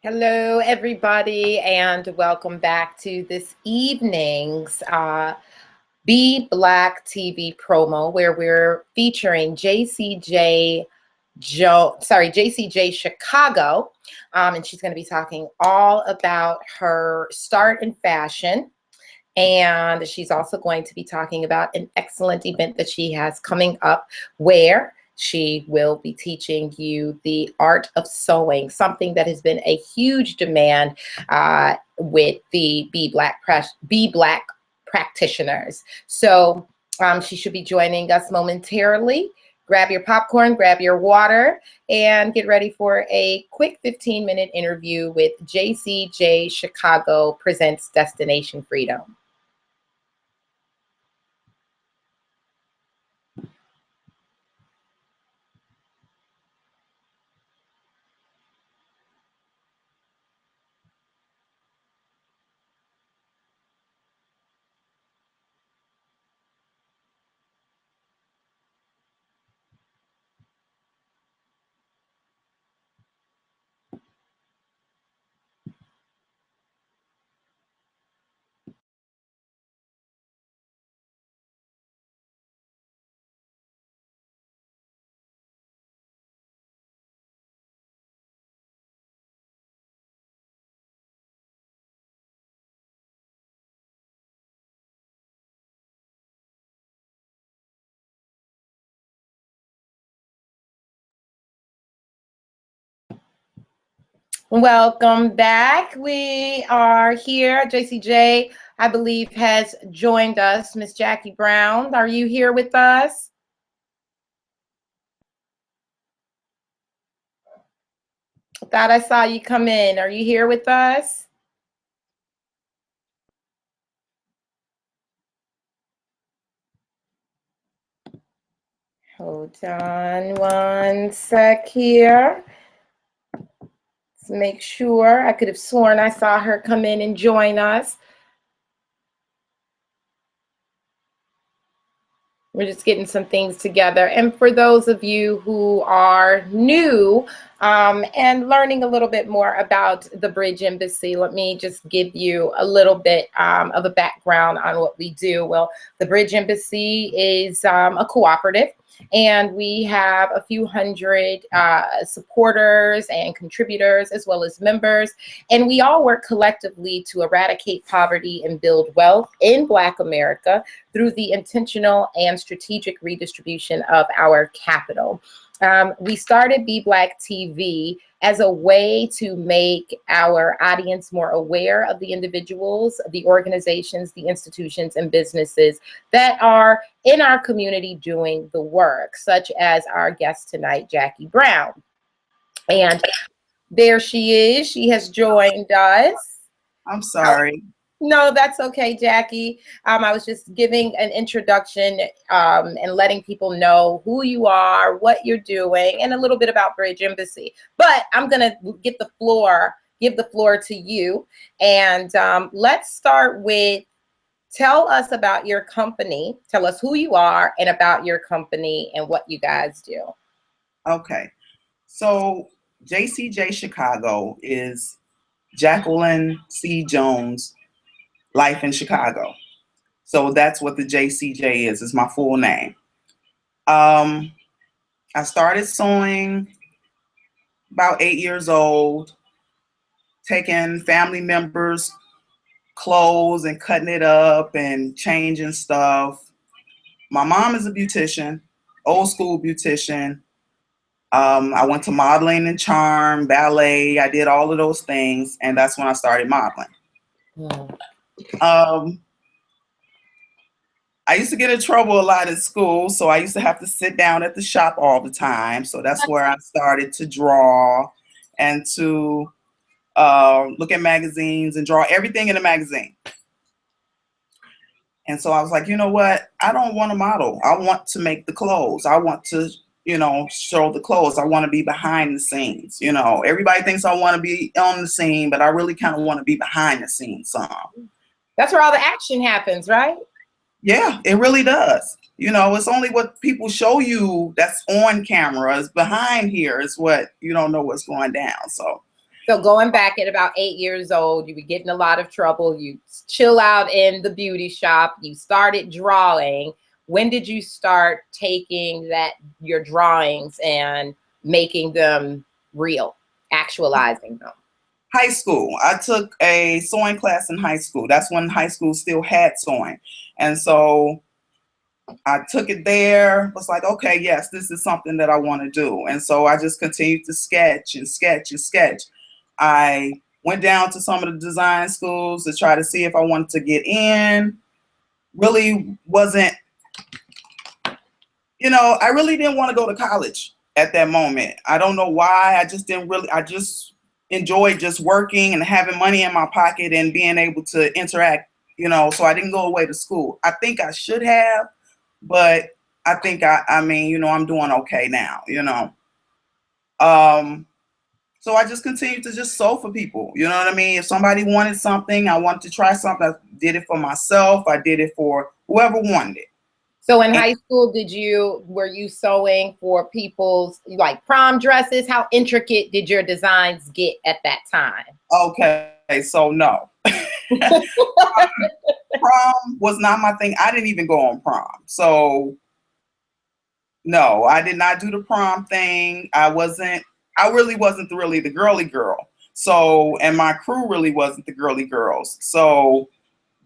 Hello, everybody, and welcome back to this evening's Be Black TV promo, where we're featuring JCJ Chicago, and she's going to be talking all about her start in fashion. And she's also going to be talking about an excellent event that she has coming up where she will be teaching you the art of sewing, something that has been a huge demand with the Be Black practitioners. So she should be joining us momentarily. Grab your popcorn, grab your water, and get ready for a quick 15-minute interview with JCJ Chicago presents Destination Freedom. Welcome back. We are here. JCJ, I believe, has joined us. Miss Jackie Brown, are you here with us? I thought I saw you come in. Are you here with us? Hold on one sec here. Let's make sure. I could have sworn I saw her come in and join us. We're just getting some things together. And for those of you who are new and learning a little bit more about the Bridge Embassy, let me just give you a little bit of a background on what we do. Well, the Bridge Embassy is a cooperative, and we have a few hundred supporters and contributors as well as members. And we all work collectively to eradicate poverty and build wealth in Black America through the intentional and strategic redistribution of our capital. We started Be Black TV as a way to make our audience more aware of the individuals, the organizations, the institutions, and businesses that are in our community doing the work, such as our guest tonight, Jackie Brown. And there she is. She has joined us. I'm sorry. No, that's okay, Jackie. I was just giving an introduction and letting people know who you are, what you're doing, and a little bit about Bridge Embassy. But I'm going to give the floor to you. And let's start with, tell us about your company. Tell us who you are and about your company and what you guys do. Okay. So JCJ Chicago is Jacqueline C. Jones Life in Chicago. So that's what the JCJ is my full name. I started sewing about 8 years old, taking family members' clothes and cutting it up and changing stuff. My mom is a beautician, old school beautician. I went to modeling and charm, ballet. I did all of those things, and that's when I started modeling. I used to get in trouble a lot at school, so I used to have to sit down at the shop all the time. So that's where I started to draw and to look at magazines and draw everything in a magazine. And so I was like, you know what? I don't want to model. I want to make the clothes. I want to, show the clothes. I want to be behind the scenes. Everybody thinks I want to be on the scene, but I really kind of want to be behind the scenes some. That's where all the action happens, right? Yeah, it really does. It's only what people show you that's on camera. Is behind here is what you don't know what's going down. So So going back at about 8 years old, you were getting a lot of trouble. You chill out in the beauty shop. You started drawing. When did you start taking your drawings and making them real, actualizing them? High school. I took a sewing class in high school. That's when high school still had sewing. And so I took it there, was like, okay, yes, this is something that I want to do. And so I just continued to sketch and sketch and sketch. I went down to some of the design schools to try to see if I wanted to get in. Really wasn't, I really didn't want to go to college at that moment. I don't know why. I just enjoyed just working and having money in my pocket and being able to interact, so I didn't go away to school. I think I should have, but I think I mean, I'm doing okay now, So I just continued to just sew for people. You know what I mean? If somebody wanted something, I wanted to try something, I did it for myself. I did it for whoever wanted it. So in high school, were you sewing for people's like prom dresses? How intricate did your designs get at that time? Okay, so no. Prom was not my thing. I didn't even go on prom. So no, I did not do the prom thing. I really wasn't really the girly girl. So, and my crew really wasn't the girly girls. So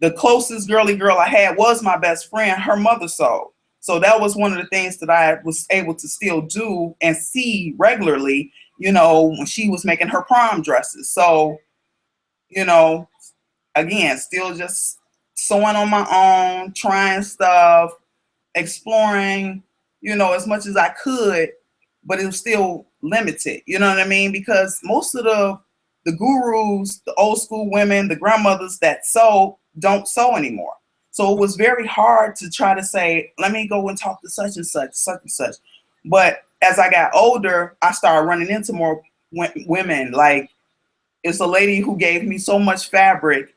the closest girly girl I had was my best friend. Her mother sewed. So that was one of the things that I was able to still do and see regularly, when she was making her prom dresses. So, again, still just sewing on my own, trying stuff, exploring, as much as I could, but it was still limited. You know what I mean? Because most of the gurus, the old school women, the grandmothers that sew don't sew anymore. So it was very hard to try to say, let me go and talk to such and such, such and such. But as I got older, I started running into more women. Like, it's a lady who gave me so much fabric,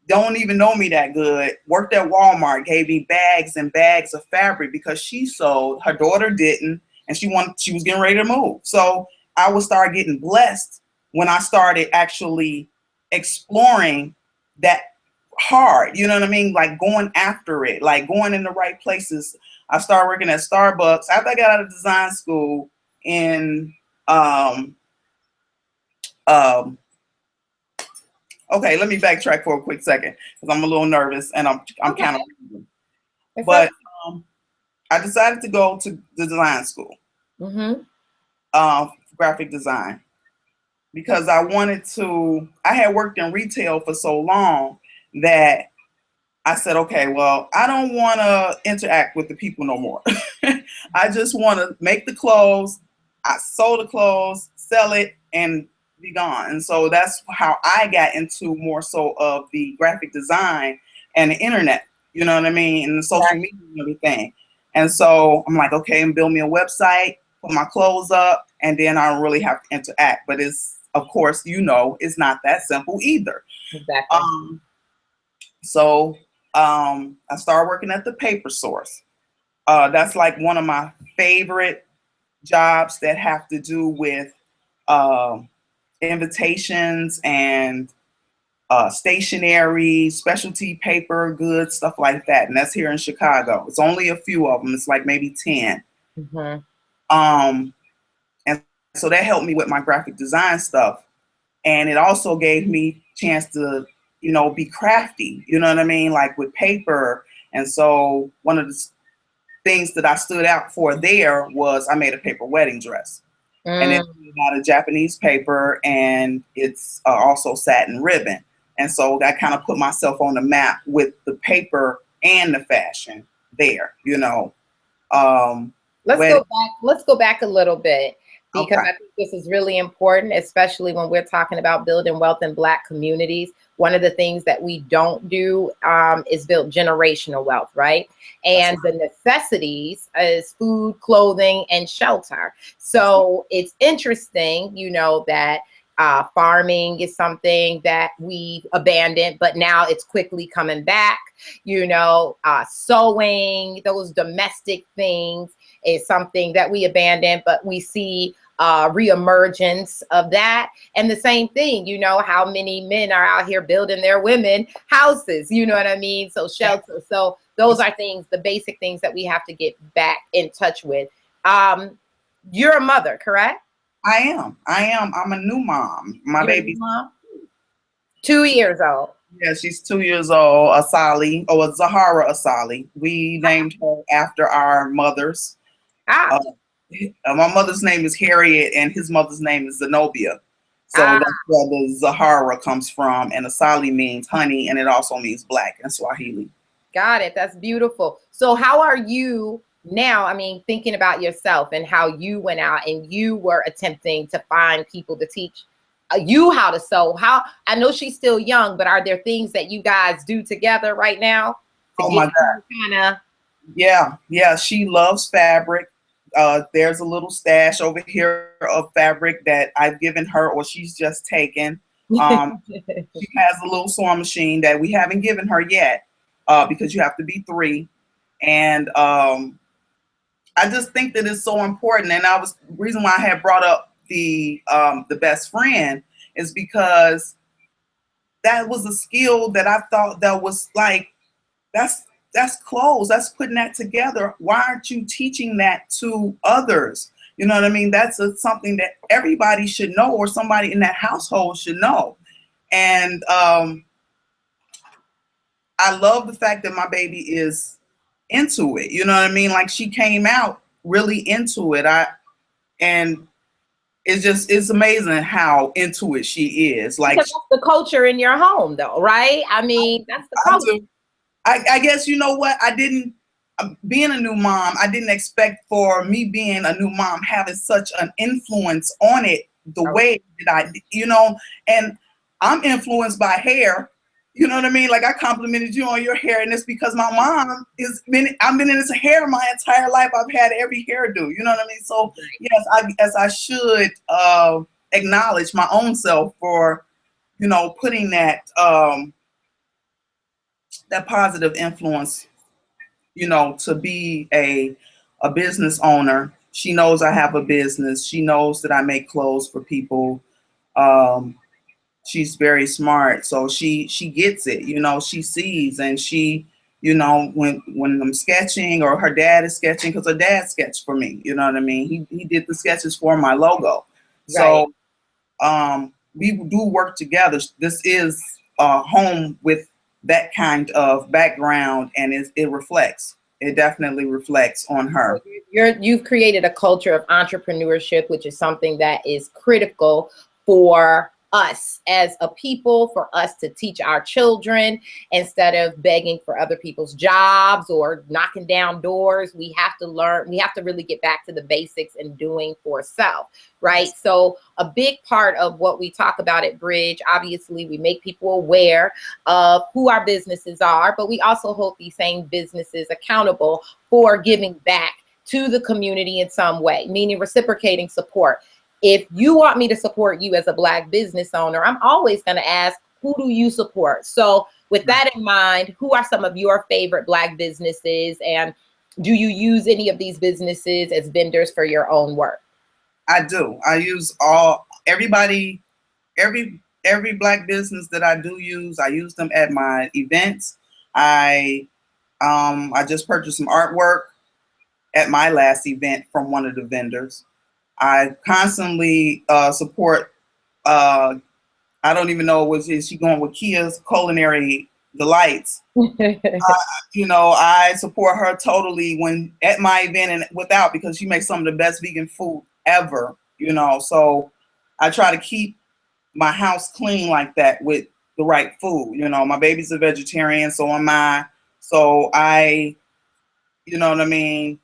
don't even know me that good, worked at Walmart, gave me bags and bags of fabric because she sewed, her daughter didn't, and she was getting ready to move. So I would start getting blessed when I started actually exploring that hard, you know what I mean? Like going after it, like going in the right places. I started working at Starbucks after I got out of design school in okay, let me backtrack for a quick second because I'm a little nervous and I'm Okay. kind of, but I decided to go to the design school, graphic design, because I had worked in retail for so long that I said, okay, well, I don't want to interact with the people no more. I just want to make the clothes, I sew the clothes, sell it, and be gone. And so that's how I got into more so of the graphic design and the internet, you know what I mean, and the social media and everything. And so I'm like, okay, and build me a website, put my clothes up, and then I don't really have to interact. But it's, of course, it's not that simple either. Exactly. So I started working at the paper source. That's like one of my favorite jobs that have to do with invitations and stationery, specialty paper goods, stuff like that. And that's here in Chicago. It's only a few of them. It's like maybe 10. And so that helped me with my graphic design stuff. And it also gave me a chance to, be crafty, you know what I mean? Like with paper. And so one of the things that I stood out for there was I made a paper wedding dress. And it's out of Japanese paper, and it's also satin ribbon. And so that kind of put myself on the map with the paper and the fashion there, Let's go back a little bit, because Okay. I think this is really important, especially when we're talking about building wealth in Black communities. One of the things that we don't do is build generational wealth, right? And the necessities is food, clothing, and shelter. So it's interesting, that farming is something that we abandoned, but now it's quickly coming back. Sewing, those domestic things is something that we abandoned, but we see reemergence of that. And the same thing, you know, how many men are out here building their women houses, you know what I mean? So shelter. So those are things, the basic things that we have to get back in touch with. You're a mother, correct? I am. I'm a new mom. My You're a new baby, mom? 2 years old. yeah, she's 2 years old. Asali, or Zahara Asali. We named her after our mothers. Ah, Uh, my mother's name is Harriet, and his mother's name is Zenobia. So ah, that's where the Zahara comes from. And Asali means honey, and it also means black in Swahili. got it. That's beautiful. So how are you now? I mean, thinking about yourself and how you went out and you were attempting to find people to teach you how to sew. How, I know she's still young, but are there things that you guys do together right now to Oh get my God. you kind of? Yeah. She loves fabric. There's a little stash over here of fabric that I've given her, or she's just taken. She has a little sewing machine that we haven't given her yet, because you have to be 3. And I just think that it's so important. And the reason why I had brought up the best friend is because that was a skill that I thought that was like, that's clothes. That's putting that together. Why aren't you teaching that to others? You know what I mean? That's something that everybody should know, or somebody in that household should know. And I love the fact that my baby is into it. You know what I mean? Like, she came out really into it. And it's amazing how into it she is. Like, Because that's the culture in your home, though, right? I mean, that's the I culture. do. I guess, you know what? I didn't, being a new mom, I didn't expect for me being a new mom having such an influence on it the way that I, and I'm influenced by hair. You know what I mean? Like, I complimented you on your hair, and it's because my mom I've been in this hair my entire life. I've had every hairdo. You know what I mean? So yes, I should acknowledge my own self for, putting that positive influence, to be a business owner. She knows I have a business. She knows that I make clothes for people. Um, she's very smart, so she gets it. She sees, and she, when I'm sketching, or her dad is sketching, because her dad sketched for me. You know what I mean? He did the sketches for my logo. Right. So we do work together. This is a home with that kind of background, and it reflects. It definitely reflects on her. You've created a culture of entrepreneurship, which is something that is critical for us as a people, for us to teach our children instead of begging for other people's jobs or knocking down doors. We have to learn, we have to really get back to the basics and doing for self, right? So a big part of what we talk about at Bridge, obviously we make people aware of who our businesses are, but we also hold these same businesses accountable for giving back to the community in some way, meaning reciprocating support. If you want me to support you as a Black business owner, I'm always going to ask, who do you support? So with that in mind, who are some of your favorite Black businesses, and do you use any of these businesses as vendors for your own work? I do. I use everybody, every Black business that I do use. I use them at my events. I just purchased some artwork at my last event from one of the vendors. I constantly support. I don't even know is she going with Kia's Culinary Delights. I support her totally when at my event and without, because she makes some of the best vegan food ever. So I try to keep my house clean like that with the right food. My baby's a vegetarian, so am I. So you know what I mean?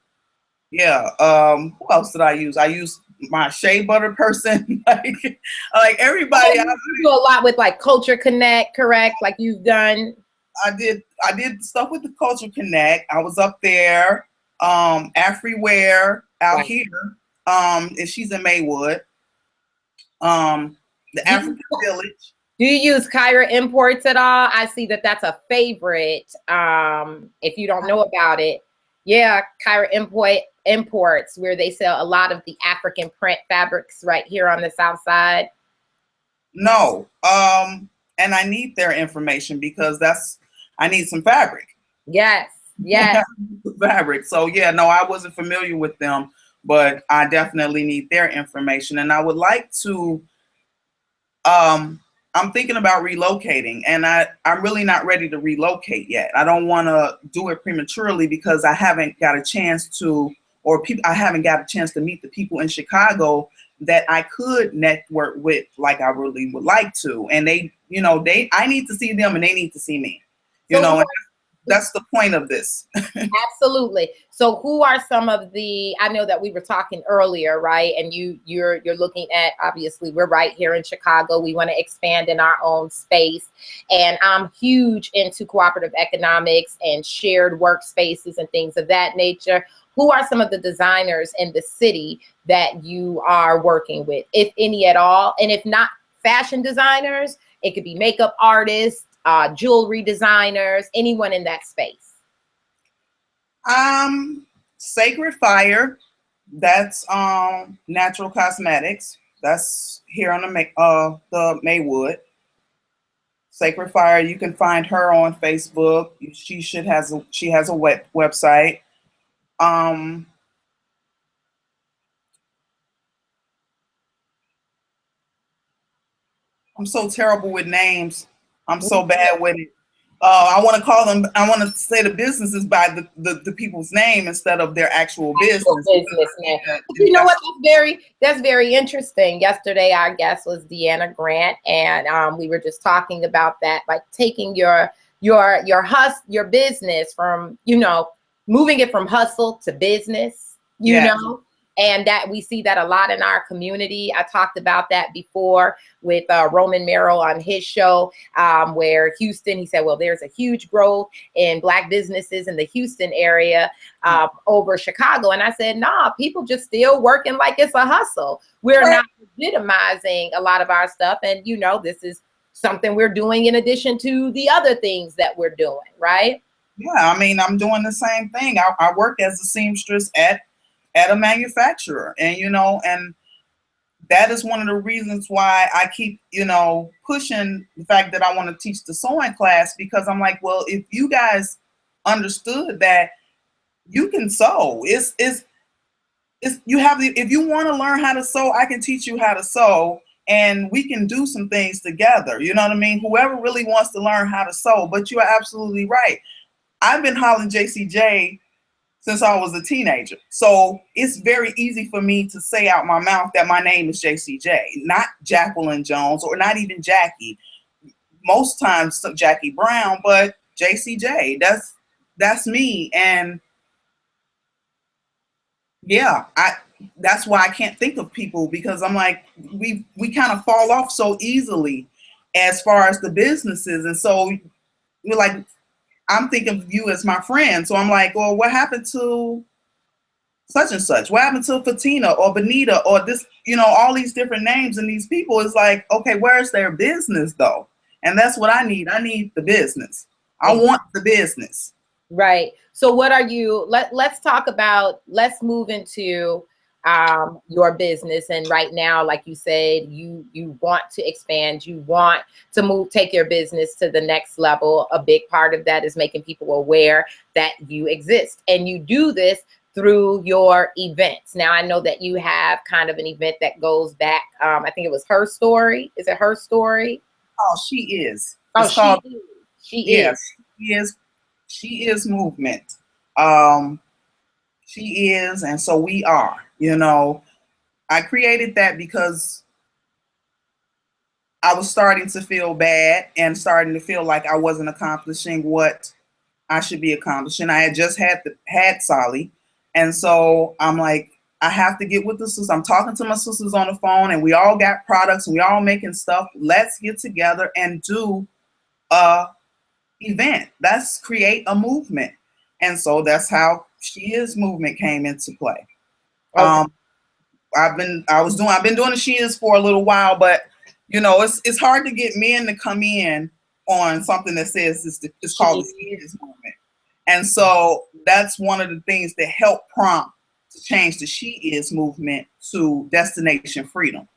Yeah. Who else did I use? I use my shea butter person. like everybody. You do a lot with like Culture Connect, correct? Like you've done. I did stuff with the Culture Connect. I was up there. Afriwear out here. And she's in Maywood. The African Village. Do you use Kyra Imports at all? I see that that's a favorite. If you don't know about it, Yeah, Kyra Imports, where they sell a lot of the African print fabrics right here on the South Side. No, and I need their information because I need some fabric. Yes, yes. Fabric. So yeah, no, I wasn't familiar with them, but I definitely need their information, and I would like to. I'm thinking about relocating, and I'm really not ready to relocate yet. I don't want to do it prematurely because I haven't got a chance to, or I haven't got a chance to meet the people in Chicago that I could network with like I really would like to. And I need to see them and they need to see me, So and that's the point of this. absolutely. So who are some of I know that we were talking earlier, right? And you're looking at, obviously we're right here in Chicago. We want to expand in our own space. And I'm huge into cooperative economics and shared workspaces and things of that nature. Who are some of the designers in the city that you are working with, if any at all? And if not fashion designers, it could be makeup artists, jewelry designers, anyone in that space. Sacred Fire, that's natural cosmetics. That's here on the Maywood. Sacred Fire, you can find her on Facebook. She has a website. Um I'm so terrible with names. I'm so bad with it. I want to call them. I want to say the businesses by the people's name instead of their actual business. Businessman. You know what? That's very interesting. Yesterday, our guest was Deanna Grant, and we were just talking about that, like taking your business from moving it from hustle to business. And that we see that a lot in our community. I talked about that before with Roman Merrill on his show, where Houston, he said, well, there's a huge growth in Black businesses in the Houston area over Chicago. And I said, nah, people just still working like it's a hustle. We're not legitimizing a lot of our stuff. And, this is something we're doing in addition to the other things that we're doing, right? Yeah, I mean, I'm doing the same thing. I work as a seamstress at a manufacturer, and that is one of the reasons why I keep pushing the fact that I want to teach the sewing class, because I'm like, well, if you guys understood that you can sew, it's you have if you want to learn how to sew, I can teach you how to sew, and we can do some things together. You know what I mean? Whoever really wants to learn how to sew. But you are absolutely right. I've been hollering JCJ since I was a teenager. So it's very easy for me to say out my mouth that my name is JCJ, not Jacqueline Jones or not even Jackie. Most times Jackie Brown, but JCJ, that's me. And yeah, that's why I can't think of people, because I'm like, we kind of fall off so easily as far as the businesses. And so we're like, I'm thinking of you as my friend. So I'm like, well, what happened to such and such? What happened to Fatina or Benita or this, all these different names, and these people is like, okay, where's their business though? And that's what I need. I need the business. I want the business. Right. So what are you, let's talk about, let's move into your business. And right now, like you said, you want to expand, you want to take your business to the next level. A big part of that is making people aware that you exist, and you do this through your events. Now, I know that you have kind of an event that goes back, I think it was HerStory. Is it HerStory? Oh, she is. Oh, she is. She is movement. She is, and so we are. I created that because I was starting to feel bad and starting to feel like I wasn't accomplishing what I should be accomplishing. I had just had Solly, and so I'm like, I have to get with the sisters. I'm talking to my sisters on the phone, and we all got products, and we all making stuff. Let's get together and do a event. Let's create a movement. And so that's how She Is movement came into play. Okay. I've been doing the She Is for a little while, but it's hard to get men to come in on something that says it's called the She Is movement. And so that's one of the things that helped prompt to change the She Is movement to Destination Freedom.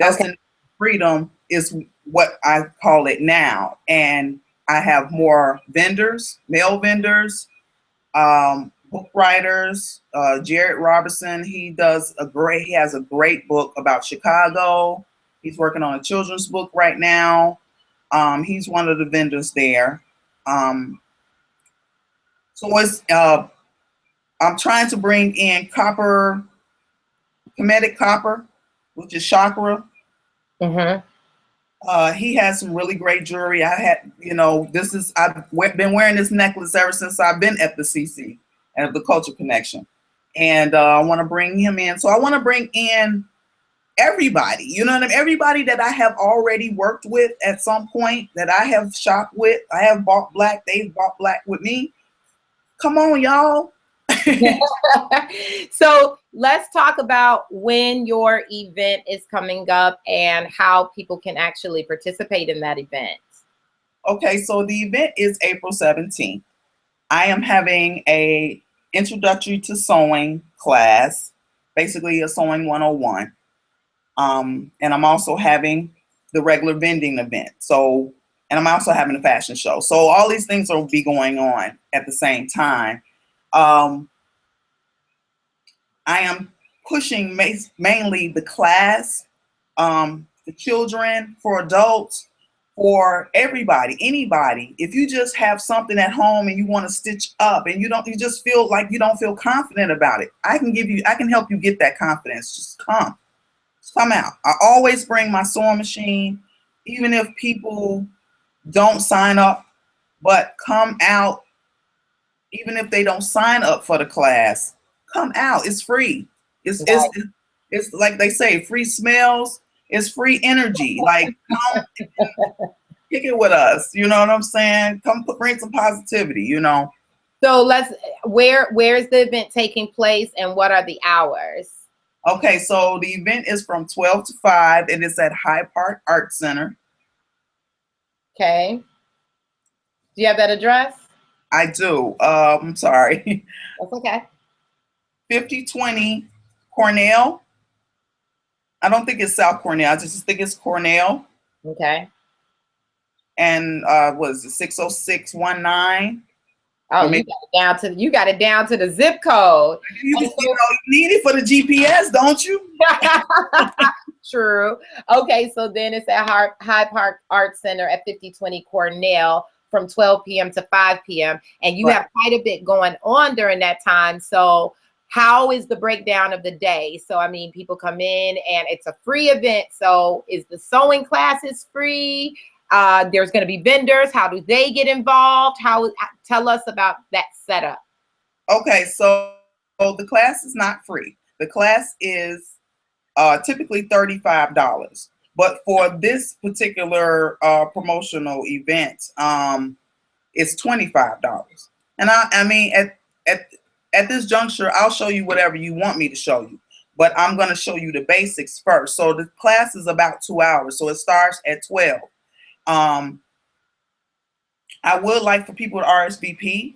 Okay. Destination Freedom is what I call it now. And I have more vendors, male vendors, book writers. Jared Robertson, he has a great book about Chicago. He's working on a children's book right now. He's one of the vendors there. So it's I'm trying to bring in copper, Kemetic copper, which is chakra. He has some really great jewelry. I've been wearing this necklace ever since I've been at the CC and the Culture Connection. And I want to bring him in. So I want to bring in everybody, you know what I mean? Everybody that I have already worked with at some point, that I have shopped with. I have bought black. They've bought black with me. Come on, y'all. So let's talk about when your event is coming up and how people can actually participate in that event. Okay, so the event is April 17th. I am having a introductory to sewing class, basically a sewing 101. And I'm also having the regular vending event. And I'm also having a fashion show. So all these things will be going on at the same time. I am pushing mainly the class, the children, for adults, for everybody, anybody. If you just have something at home and you want to stitch up and you just feel like you don't feel confident about it, I can help you get that confidence. Just come out. I always bring my sewing machine, even if people don't sign up, but come out. Even if they don't sign up for the class, come out. It's free. It's like they say, free smells. It's free energy. Like, come kick it with us. You know what I'm saying? Come bring some positivity. You know. So where's the event taking place and what are the hours? Okay, so the event is from 12 to 5. It is at Hyde Park Art Center. Okay. Do you have that address? I do. I'm sorry. That's okay. 5020 Cornell. I don't think it's South Cornell. I just think it's Cornell. Okay. And was it 60619? Oh, you got it down to the zip code. You need it for the GPS, don't you? True. Okay, so then it's at Hyde Park Art Center at 5020 Cornell from 12 p.m. to 5 p.m. And you have quite a bit going on during that time. So how is the breakdown of the day? So, I mean, people come in and it's a free event. So is the sewing classes free? There's going to be vendors. How do they get involved? Tell us about that setup. Okay, so the class is not free. The class is typically $35, but for this particular promotional event, it's $25. And I mean, at this juncture, I'll show you whatever you want me to show you, but I'm going to show you the basics first. So the class is about 2 hours, so it starts at 12. I would like for people to RSVP,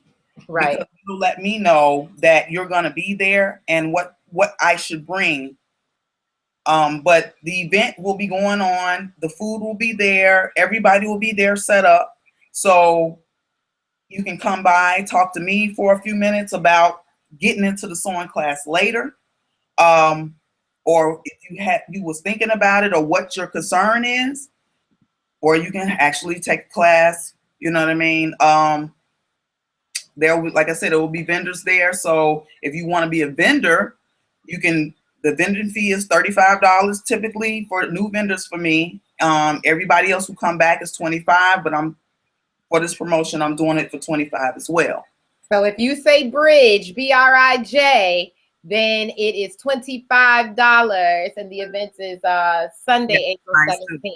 right? Because it'll let me know that you're going to be there and what I should bring. But the event will be going on. The food will be there. Everybody will be there set up. So you can come by, talk to me for a few minutes about getting into the sewing class later. Or if you was thinking about it or what your concern is, or you can actually take a class, you know what I mean? Like I said, there will be vendors there. So if you want to be a vendor, the vending fee is $35 typically for new vendors for me. Everybody else who come back is $25, but for this promotion, I'm doing it for $25 as well. So if you say bridge, BRIJ, then it is $25, and the event is Sunday, April 17th.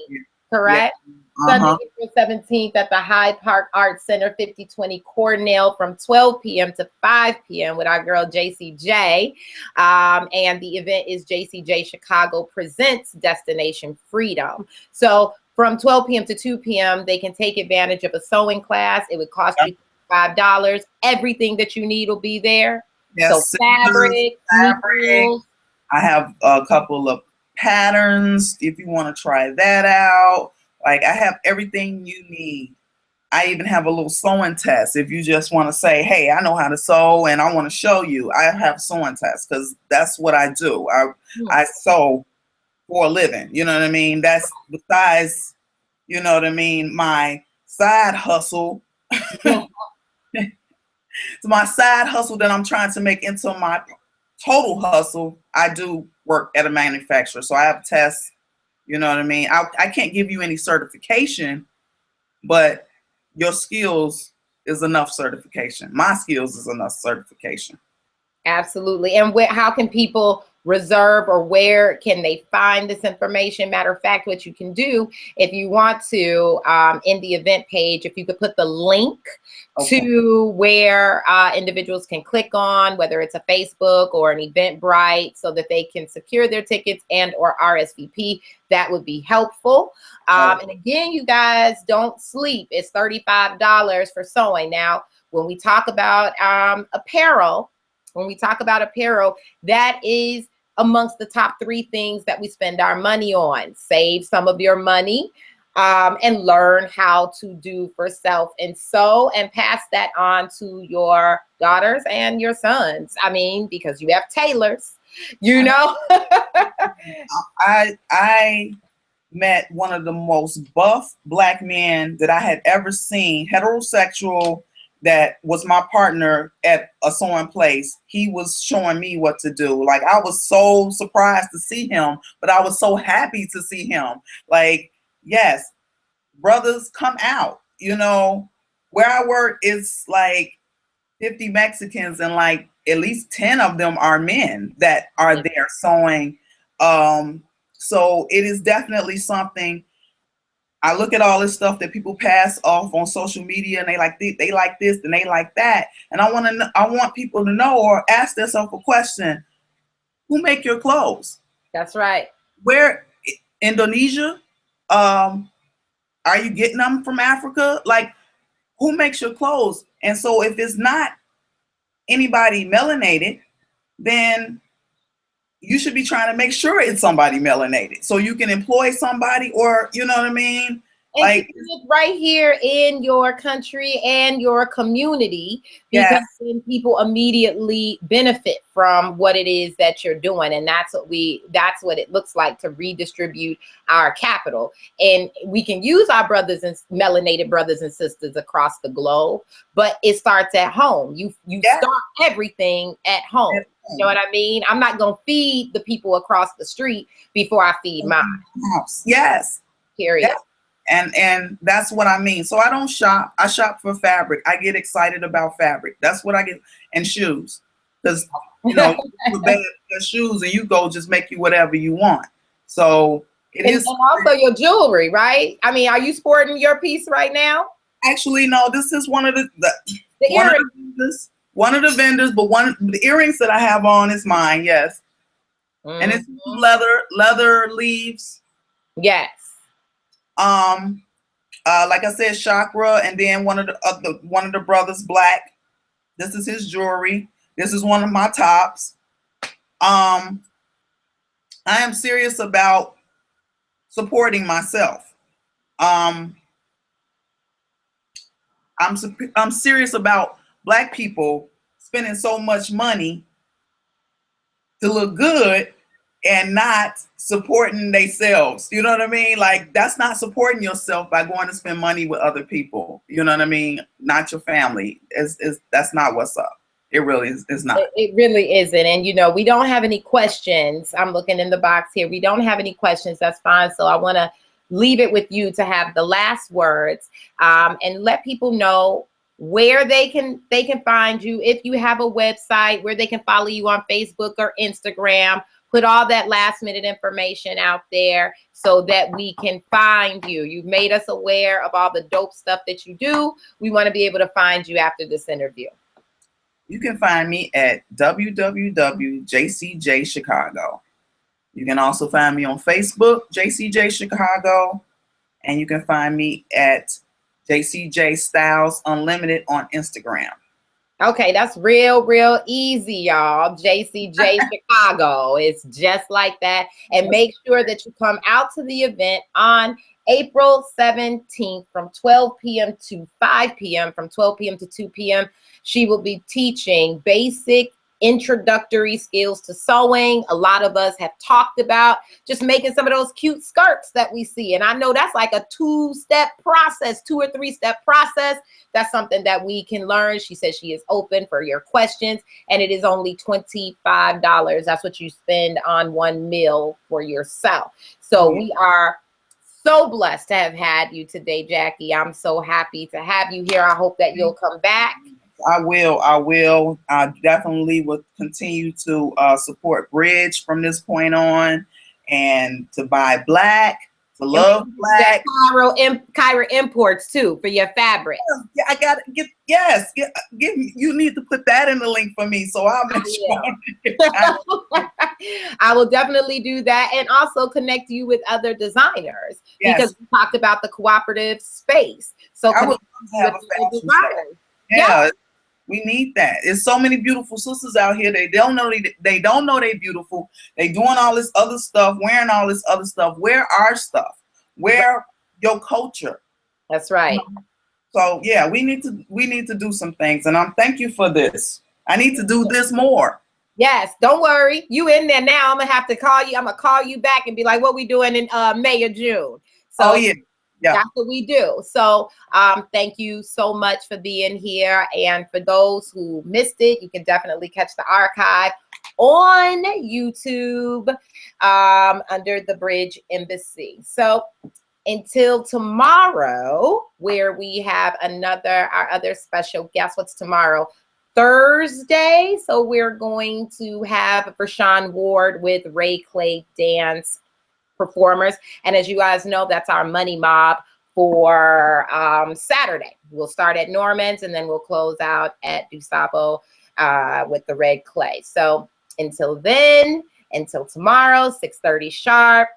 Correct? Yeah. Sunday, April 17th at the Hyde Park Art Center, 5020 Cornell, from 12 p.m. to 5 p.m. with our girl JCJ. And the event is JCJ Chicago presents Destination Freedom. So from 12 p.m. to 2 p.m., they can take advantage of a sewing class. It would cost you $35. Everything that you need will be there. So Yes, fabric, fabric. needles. I have a couple of patterns if you want to try that out. Like I have everything you need. I even have a little sewing test. If you just want to say, hey, I know how to sew and I want to show you, I have sewing tests because that's what I do. I sew for a living. You know what I mean? That's besides, you know what I mean, my side hustle. It's my side hustle that I'm trying to make into my total hustle. I do work at a manufacturer. So I have tests, you know what I mean? I can't give you any certification, but your skills is enough certification. My skills is enough certification. Absolutely. And how can people reserve, or where can they find this information? Matter of fact, what you can do if you want to, in the event page, if you could put the link to where individuals can click on, whether it's a Facebook or an Eventbrite, so that they can secure their tickets and or RSVP, that would be helpful. And again, you guys, don't sleep. It's $35 for sewing. Now, when we talk about apparel, that is amongst the top 3 things that we spend our money on. Save some of your money and learn how to do for self and sew, and pass that on to your daughters and your sons. I mean, because you have tailors, you know. I met one of the most buff black men that I had ever seen, heterosexual, that was my partner at a sewing place. He was showing me what to do. Like, I was so surprised to see him, but I was so happy to see him. Like, yes, brothers, come out. You know, where I work is like 50 Mexicans, and like at least 10 of them are men that are there sewing. So it is definitely something. I look at all this stuff that people pass off on social media, and they like this and they like that. And I want people to know, or ask themselves a question: who make your clothes? That's right. Where? Indonesia? Are you getting them from Africa? Like, who makes your clothes? And so if it's not anybody melanated, then you should be trying to make sure it's somebody melanated, so you can employ somebody, or, you know what I mean? And Like, right here in your country and your community, because then people immediately benefit from what it is that you're doing. And that's what it looks like to redistribute our capital. And we can use our melanated brothers and sisters across the globe, but it starts at home. You start everything at home. You know what I mean? I'm not going to feed the people across the street before I feed mine. Yes. Period. Yes. And that's what I mean. So I don't shop. I shop for fabric. I get excited about fabric. That's what I get. And shoes. Because, you know, you bad shoes and you go just make you whatever you want. So it is. And also your jewelry, right? I mean, are you sporting your piece right now? Actually, no, this is one of the earrings. One of the vendors, but the earrings that I have on is mine, yes. And it's leather leaves. Yes. Like I said, chakra, and then one of the brothers, black. This is his jewelry. This is one of my tops. I am serious about supporting myself. I'm serious about Black people spending so much money to look good and not supporting themselves. You know what I mean? Like, that's not supporting yourself by going to spend money with other people. You know what I mean? Not your family. That's not what's up. It really is not. It really isn't. And, you know, we don't have any questions. I'm looking in the box here. We don't have any questions. That's fine. So I want to leave it with you to have the last words, and let people know where they can find you. If you have a website, where they can follow you on Facebook or Instagram. Put all that last minute information out there so that we can find you. You've made us aware of all the dope stuff that you do. We want to be able to find you after this interview. You can find me at www.JCJ Chicago. You can also find me on Facebook, JCJ Chicago, and you can find me at JCJ Styles Unlimited on Instagram. Okay, that's real easy, y'all. JCJ Chicago. It's just like that. And make sure that you come out to the event on April 17th from 12 p.m. to 5 p.m. From 12 p.m. to 2 p.m. She will be teaching basic introductory skills to sewing. A lot of us have talked about just making some of those cute skirts that we see. And I know that's like a 2-step process, 2 or 3-step process. That's something that we can learn. She says she is open for your questions, and it is only $25. That's what you spend on one meal for yourself. So we are so blessed to have had you today, Jackie. I'm so happy to have you here. I hope that you'll come back. I will. I definitely will continue to support Bridge from this point on, and to buy black, to love black. Cairo imports too for your fabric. Yeah, I gotta get. Yes, give me. You need to put that in the link for me, so I'll make sure. I will definitely do that, and also connect you with other designers, because we talked about the cooperative space. So I would love to have a fashion show. Yeah. We need that. There's so many beautiful sisters out here. They don't know they're beautiful. They doing all this other stuff, wearing all this other stuff. Wear our stuff. Wear your culture. That's right. So yeah, we need to do some things. And thank you for this. I need to do this more. Yes, don't worry. You in there now. I'm gonna have to call you. I'm gonna call you back and be like, what we doing in May or June? So that's what we do. So thank you so much for being here. And for those who missed it, you can definitely catch the archive on YouTube under the Bridge Embassy. So until tomorrow, where we have our other special guest. What's tomorrow? Thursday. So we're going to have Vershawn Ward with Ray Clay Dance performers. And as you guys know, that's our money mob for Saturday. We'll start at Norman's, and then we'll close out at Dusabo with the red clay. So until then, until tomorrow, 6:30 sharp,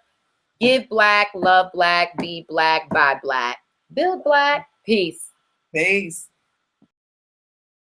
give black, love black, be black, buy black, build black. Peace.